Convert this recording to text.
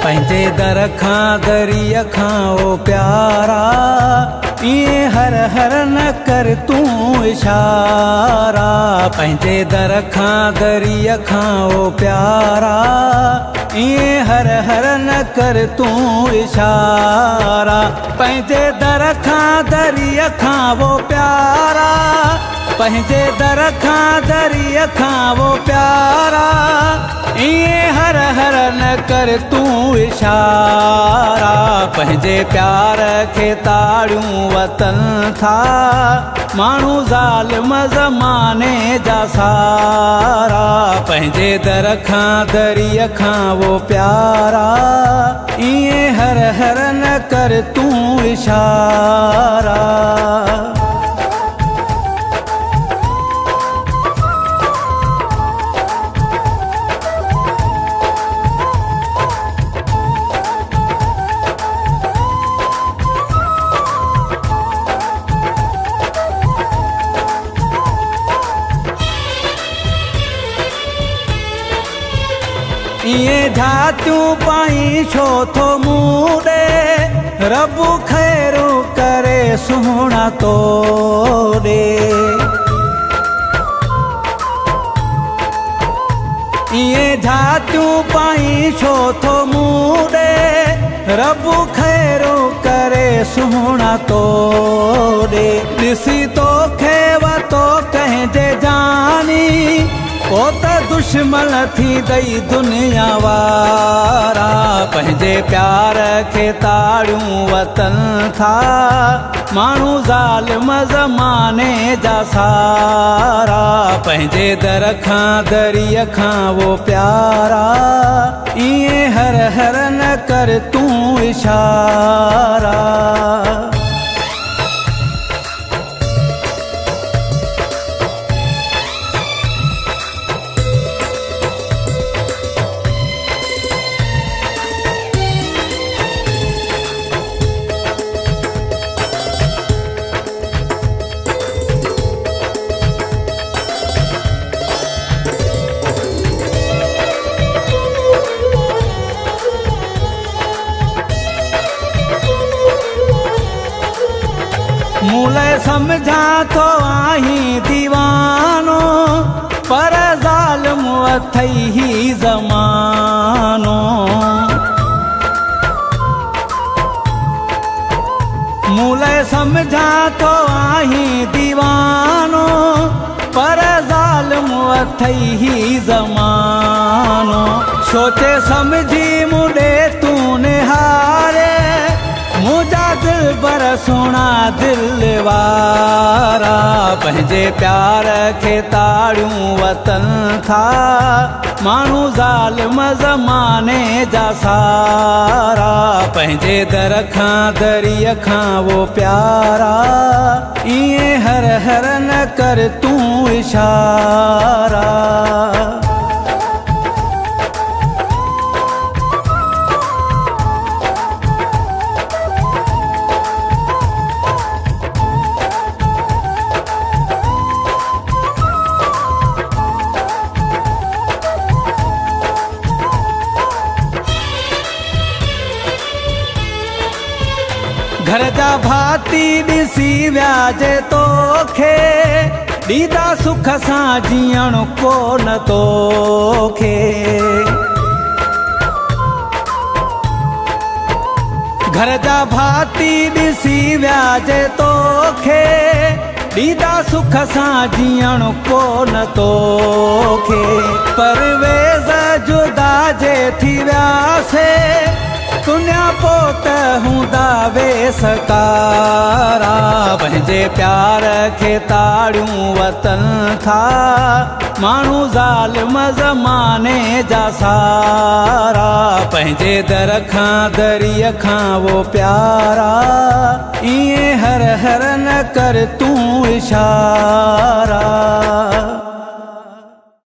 पंहिंजे दर खां दरीअ खां ओ प्यारा, ईअं हर हर न कर तूं इशारा। पंहिंजे दर खां दरीअ खां ओ प्यारा, ईअं हर हर न कर तूं इशारा। पंहिंजे दर खां दरीअ खां वो प्यारा, पंहिंजे दर खां दरीअ खां वो प्यारा, ईअं हर हर न कर तूं इशारा। पंहिंजे प्यार खे ताड़ियूं वतन था माण्हू ज़ालिम ज़माने जा सारा। पंहिंजे दर खां दरीअ खां वो प्यारा, ईअं हर हर न कर तूं इशारा। इएं झातियूं पाई छो थो मूं ॾे, रब ख़ैरु करे सुहिणा तो ॾे। इएं झातियूं पाई छो थो मूं ॾे, रब ख़ैरु करे सुहिणा तो ॾे। ॾिसी तोखे वतो कंहिंजे जानी, ओ त दुश्मन थी दई दुनिया वारा। पंहिंजे प्यार खे ताड़ियूं वतन था माण्हू ज़ालिम ज़माने जा सारा। पंहिंजे दर खां दरीअ खां वो प्यारा, ईअं हर हर न कर तूं इशारा। मूले समझा तो आहीं दीवानो, पर ज़ालिम अथई ही ज़मानो। मूले समझा तो आहीं दीवानो, पर ज़ालिम अथई ही ज़मानो। सोचे समझी मुझे तूने हारे, मुझा दिल बर सोना दिल वारा। पंहिंजे प्यार खे ताड़ियूं वतन था माण्हू ज़ालिम ज़माने जा सारा। पंहिंजे दर खां दरीअ खां वो प्यारा, ईअं हर हर न कर तूं इशारा। घर जा भाती ॾिसी वियाजे तोखे, ॾींदा सुख सां जीअण कोन तोखे। घर जा भाती ॾिसी वियाजे तोखे, ॾींदा सुख सां जीअण कोन तोखे। परवेज़ जुदा जे थी वियासे, दुनिया पोत हूंदा वेसकारा। पंहिंजे प्यार खे ताड़ियूं वतन था माण्हू ज़ालिम ज़माने जा सारा। पंहिंजे दर खां दरीअ खां वो प्यारा, ईअं हर हर न कर तूं इशारा।